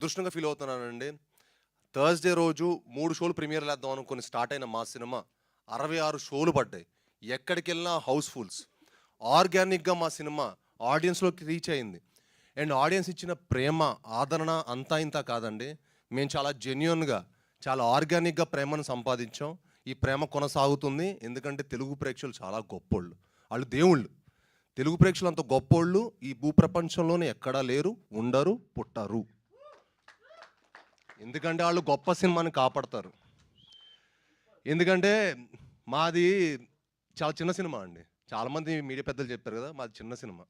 అదృష్టంగా feel అవుతున్నానండి. Thursday రోజు 3 షోలు ప్రీమియర్‌లు ఏద్దాం అనుకుని స్టార్ట్ అయిన మా సినిమా 66 షోలు పడ్డాయి. ఎక్కడికెళ్ళినా హౌస్‌ఫుల్స్. ఆర్గానిక్‌గా మా సినిమా ఆడియన్స్‌లోకి రీచ్ అయింది. అండ్ ఆడియన్స్ ఇచ్చిన ప్రేమ, ఆదరణ అంతా ఇంతా కాదండి. మేము చాలా జెన్యూన్‌గా, చాలా ఆర్గానిక్‌గా ప్రేమను సంపాదించాం. ఈ ప్రేమ కొనసాగుతుంది. ఎందుకంటే తెలుగు ప్రేక్షకులు చాలా గొప్పోళ్ళు. ఆళ్ళు దేవుళ్ళు. తెలుగు ప్రేక్షకులు అంత గొప్పోళ్ళు ఈ భూప్రపంచంలోనే ఎక్కడా లేరు, ఉండరు, పుట్టరు. ఎందుకంటే ఆళ్ళు గొప్ప సినిమాని కాపాడతారు. ఎందుకంటే మాది చాలా చిన్న సినిమా అండి. చాలామంది మీడియా పెద్దలు చెప్పారు కదా! మాది చిన్న సినిమా.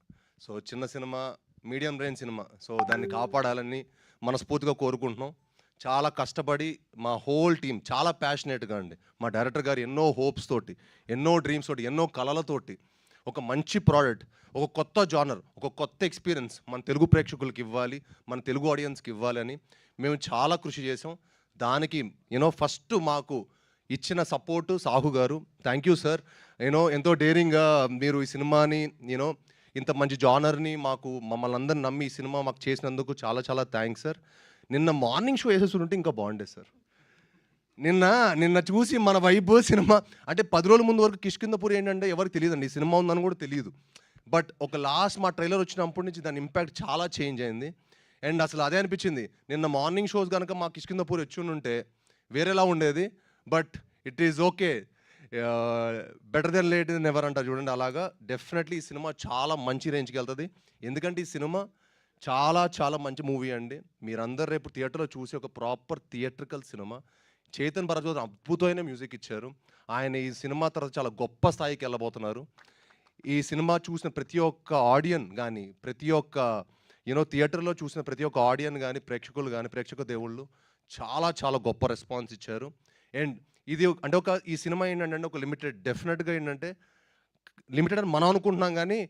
సో, చిన్న cinema, medium range cinema. So, దాన్ని కాపాడాలని మనస్ఫూర్తిగా కోరుకుంటున్నాం. చాలా కష్టపడి మా హోల్ టీమ్ చాలా ప్యాషనేట్‌గా అండి. మా డైరెక్టర్ గారు ఎన్నో హోప్స్ తోటి, ఎన్నో డ్రీమ్స్ తోటి, ఎన్నో కలలతోటి ఒక మంచి ప్రోడక్ట్, ఒక కొత్త జానర్, ఒక కొత్త ఎక్స్‌పీరియన్స్ మన తెలుగు ప్రేక్షకులకి ఇవ్వాలి, మన తెలుగు ఆడియన్స్‌కి ఇవ్వాలని మేము చాలా కృషి చేసాం. దానికి ఫస్ట్ మాకు ఇచ్చిన సపోర్టు సాహు గారు. Thank you sir. ఎంతో డేరింగ్‌గా మీరు ఈ సినిమాని ఇంత మంచి జానర్‌ని మమ్మల్ని అందరిని నమ్మి ఈ సినిమా మాకు చేసినందుకు చాలా చాలా థాంక్స్ సార్. నిన్న మార్నింగ్ షో యేసేసుంటే ఇంకా బాగుండేది సార్. నిన్న నిన్న చూసి మన వైబ్ సినిమా అంటే 10 రోజుల ముందు వరకు 'కిష్కింధపురి' ఏంటంటే ఎవరికీ తెలీదండి. ఈ సినిమా ఉందని కూడా తెలీదు. బట్ ఒక లాస్ట్ మా ట్రైలర్ వచ్చినప్పటి నుంచి దాని ఇంపాక్ట్ చాలా చేంజ్ అయింది. అండ్ అసలు అదే అనిపించింది. నిన్న మార్నింగ్ షోస్ గనక మా 'కిష్కింధపురి' వచ్చుండుంటే వేరేలా ఉండేది. But it is okay. Better than late than never అంటారు చూడండి అలాగా. డెఫినెట్లీ ఈ సినిమా చాలా మంచి రేంజ్‌కి వెళ్తది. ఎందుకంటే ఈ సినిమా చాలా చాలా మంచి మూవీ అండి. మీరందరూ రేపు థియేటర్‌లో చూసి ఒక proper theatrical cinema. Chetan Bharadwaj అద్భుతమైన మ్యూజిక్ ఇచ్చారు. ఆయన ఈ సినిమా తర్వాత చాలా గొప్ప స్థాయికి వెళ్ళబోతున్నారు. ఈ సినిమా చూసిన ప్రతి ఒక్క ఆడియన్ గానీ, ప్రతి ఒక్క థియేటర్‌లో చూసిన ప్రతి ఒక్క ఆడియన్ గానీ, ప్రేక్షకులు గానీ, ప్రేక్షక దేవుళ్ళు చాలా చాలా గొప్ప రెస్పాన్స్ ఇచ్చారు. అండ్ ఇది అంటే ఈ సినిమా ఏంటంటే ఒక లిమిటెడ్ డెఫినిట్‌గా ఏంటంటే లిమిటెడ్ అని మనం అనుకుంటున్నాం గానీ,